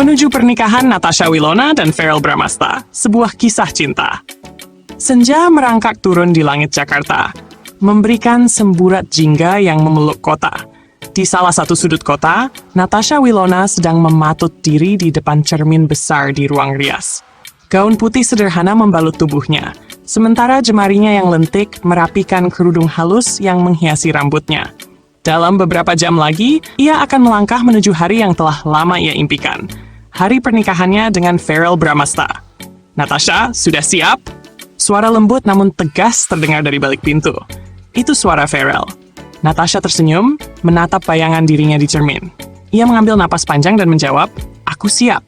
Menuju pernikahan Natasha Wilona dan Verrell Bramasta, sebuah kisah cinta. Senja merangkak turun di langit Jakarta, memberikan semburat jingga yang memeluk kota. Di salah satu sudut kota, Natasha Wilona sedang mematut diri di depan cermin besar di ruang rias. Gaun putih sederhana membalut tubuhnya, sementara jemarinya yang lentik merapikan kerudung halus yang menghiasi rambutnya. Dalam beberapa jam lagi, ia akan melangkah menuju hari yang telah lama ia impikan. Hari pernikahannya dengan Verrell Bramasta. Natasha, sudah siap? Suara lembut namun tegas terdengar dari balik pintu. Itu suara Verrell. Natasha tersenyum, menatap bayangan dirinya di cermin. Ia mengambil napas panjang dan menjawab, "Aku siap."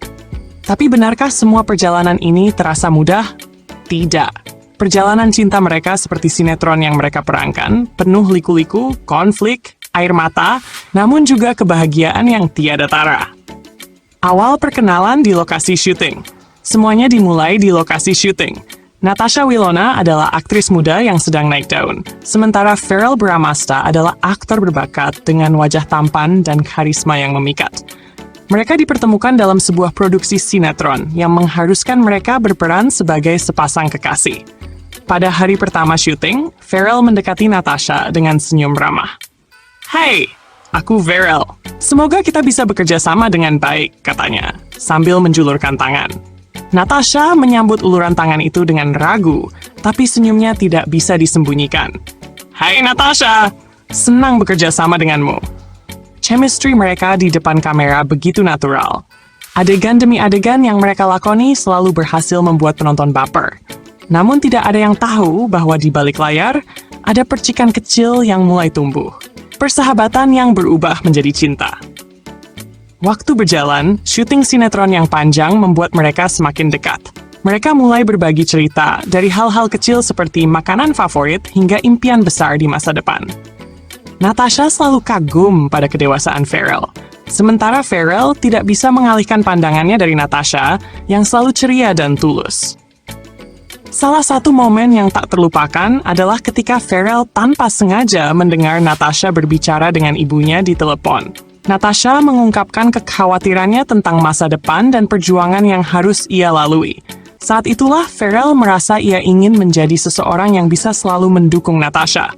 Tapi benarkah semua perjalanan ini terasa mudah? Tidak. Perjalanan cinta mereka seperti sinetron yang mereka perankan, penuh liku-liku, konflik, air mata, namun juga kebahagiaan yang tiada tara. Awal perkenalan di lokasi syuting. Semuanya dimulai di lokasi syuting. Natasha Wilona adalah aktris muda yang sedang naik daun, sementara Verrell Bramasta adalah aktor berbakat dengan wajah tampan dan karisma yang memikat. Mereka dipertemukan dalam sebuah produksi sinetron yang mengharuskan mereka berperan sebagai sepasang kekasih. Pada hari pertama syuting, Verrell mendekati Natasha dengan senyum ramah. "Hai, aku Verrell. Semoga kita bisa bekerja sama dengan baik," katanya, sambil menjulurkan tangan. Natasha menyambut uluran tangan itu dengan ragu, tapi senyumnya tidak bisa disembunyikan. "Hai Natasha, senang bekerja sama denganmu." Chemistry mereka di depan kamera begitu natural. Adegan demi adegan yang mereka lakoni selalu berhasil membuat penonton baper. Namun tidak ada yang tahu bahwa di balik layar, ada percikan kecil yang mulai tumbuh. Persahabatan yang berubah menjadi cinta. Waktu berjalan, syuting sinetron yang panjang membuat mereka semakin dekat. Mereka mulai berbagi cerita, dari hal-hal kecil seperti makanan favorit hingga impian besar di masa depan. Natasha selalu kagum pada kedewasaan Verrell. Sementara Verrell tidak bisa mengalihkan pandangannya dari Natasha yang selalu ceria dan tulus. Salah satu momen yang tak terlupakan adalah ketika Verrell tanpa sengaja mendengar Natasha berbicara dengan ibunya di telepon. Natasha mengungkapkan kekhawatirannya tentang masa depan dan perjuangan yang harus ia lalui. Saat itulah Verrell merasa ia ingin menjadi seseorang yang bisa selalu mendukung Natasha.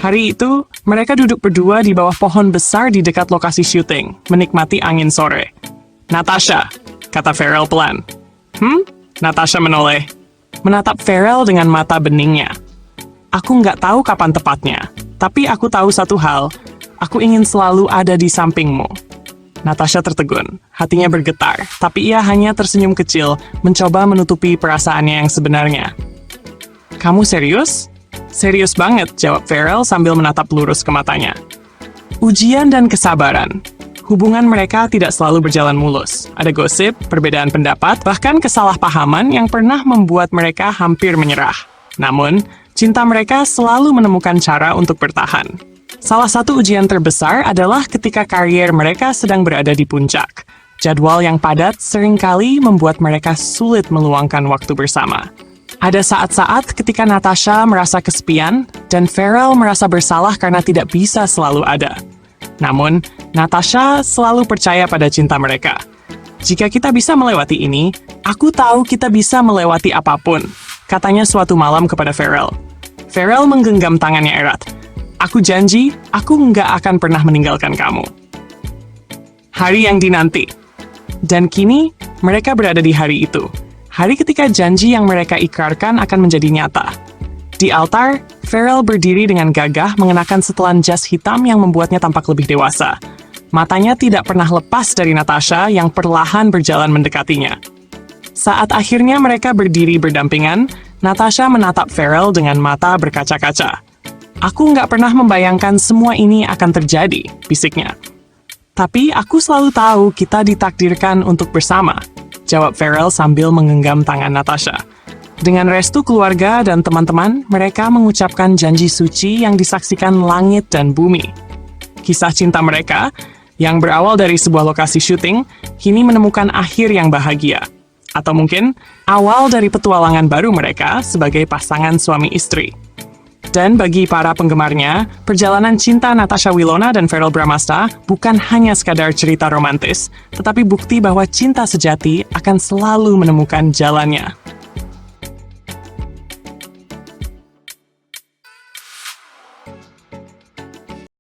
Hari itu, mereka duduk berdua di bawah pohon besar di dekat lokasi syuting, menikmati angin sore. "Natasha," kata Verrell pelan. Natasha menoleh, menatap Verrell dengan mata beningnya. "Aku nggak tahu kapan tepatnya, tapi aku tahu satu hal, aku ingin selalu ada di sampingmu." Natasha tertegun, hatinya bergetar, tapi ia hanya tersenyum kecil, mencoba menutupi perasaannya yang sebenarnya. "Kamu serius?" "Serius banget," jawab Verrell sambil menatap lurus ke matanya. Ujian dan kesabaran. Hubungan mereka tidak selalu berjalan mulus. Ada gosip, perbedaan pendapat, bahkan kesalahpahaman yang pernah membuat mereka hampir menyerah. Namun, cinta mereka selalu menemukan cara untuk bertahan. Salah satu ujian terbesar adalah ketika karier mereka sedang berada di puncak. Jadwal yang padat seringkali membuat mereka sulit meluangkan waktu bersama. Ada saat-saat ketika Natasha merasa kesepian dan Verrell merasa bersalah karena tidak bisa selalu ada. Namun, Natasha selalu percaya pada cinta mereka. "Jika kita bisa melewati ini, aku tahu kita bisa melewati apapun," katanya suatu malam kepada Verrell. Verrell menggenggam tangannya erat. "Aku janji, aku nggak akan pernah meninggalkan kamu." Hari yang dinanti. Dan kini, mereka berada di hari itu. Hari ketika janji yang mereka ikrarkan akan menjadi nyata. Di altar, Verrell berdiri dengan gagah mengenakan setelan jas hitam yang membuatnya tampak lebih dewasa. Matanya tidak pernah lepas dari Natasha yang perlahan berjalan mendekatinya. Saat akhirnya mereka berdiri berdampingan, Natasha menatap Verrell dengan mata berkaca-kaca. "Aku nggak pernah membayangkan semua ini akan terjadi," bisiknya. "Tapi aku selalu tahu kita ditakdirkan untuk bersama," jawab Verrell sambil menggenggam tangan Natasha. Dengan restu keluarga dan teman-teman, mereka mengucapkan janji suci yang disaksikan langit dan bumi. Kisah cinta mereka, yang berawal dari sebuah lokasi syuting, kini menemukan akhir yang bahagia. Atau mungkin, awal dari petualangan baru mereka sebagai pasangan suami istri. Dan bagi para penggemarnya, perjalanan cinta Natasha Wilona dan Verrell Bramasta bukan hanya sekadar cerita romantis, tetapi bukti bahwa cinta sejati akan selalu menemukan jalannya.